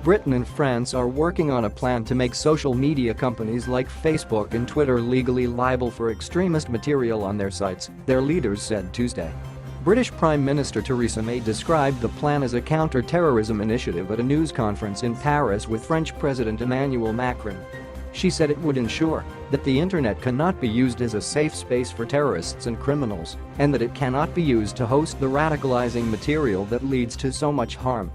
Britain and France are working on a plan to make social media companies like Facebook and Twitter legally liable for extremist material on their sites, their leaders said Tuesday. British Prime Minister Theresa May described the plan as a counter-terrorism initiative at a news conference in Paris with French President Emmanuel Macron. She said it would ensure that the internet cannot be used as a safe space for terrorists and criminals, and that it cannot be used to host the radicalizing material that leads to so much harm.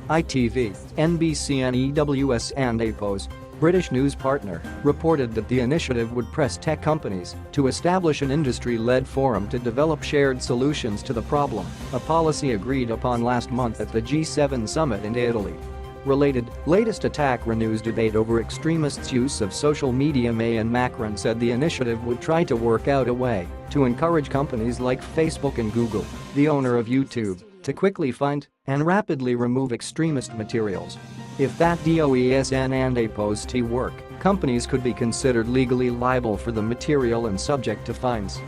ITV, NBC and EWS and APOS, British news partner, reported that the initiative would press tech companies to establish an industry-led forum to develop shared solutions to the problem, a policy agreed upon last month at the G7 summit in Italy. Related, latest attack renews debate over extremists' use of social media. May and Macron said the initiative would try to work out a way to encourage companies like Facebook and Google, the owner of YouTube, to quickly find and rapidly remove extremist materials. If that DOESN and APOS work, companies could be considered legally liable for the material and subject to fines.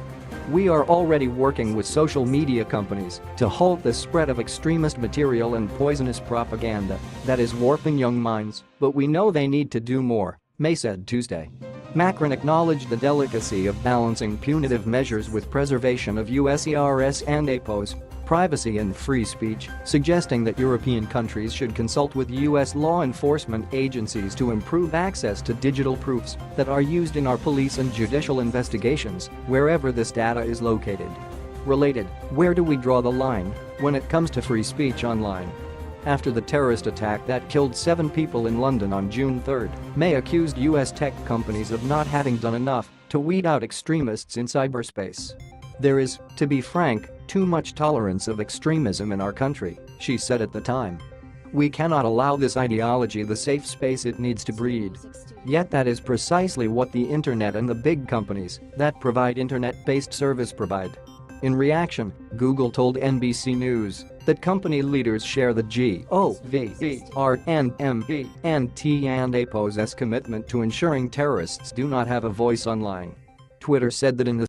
We are already working with social media companies to halt the spread of extremist material and poisonous propaganda that is warping young minds, but we know they need to do more, May said Tuesday. Macron acknowledged the delicacy of balancing punitive measures with preservation of US ERS and APOS, privacy and free speech, suggesting that European countries should consult with US law enforcement agencies to improve access to digital proofs that are used in our police and judicial investigations, wherever this data is located. Related, where do we draw the line when it comes to free speech online? After the terrorist attack that killed 7 people in London on June 3, May accused US tech companies of not having done enough to weed out extremists in cyberspace. There is, to be frank, too much tolerance of extremism in our country, she said at the time. We cannot allow this ideology the safe space it needs to breed. Yet that is precisely what the internet and the big companies that provide internet-based service provide. In reaction, Google told NBC News that company leaders share the GOVERNMENT and APOS's commitment to ensuring terrorists do not have a voice online. Twitter said that in the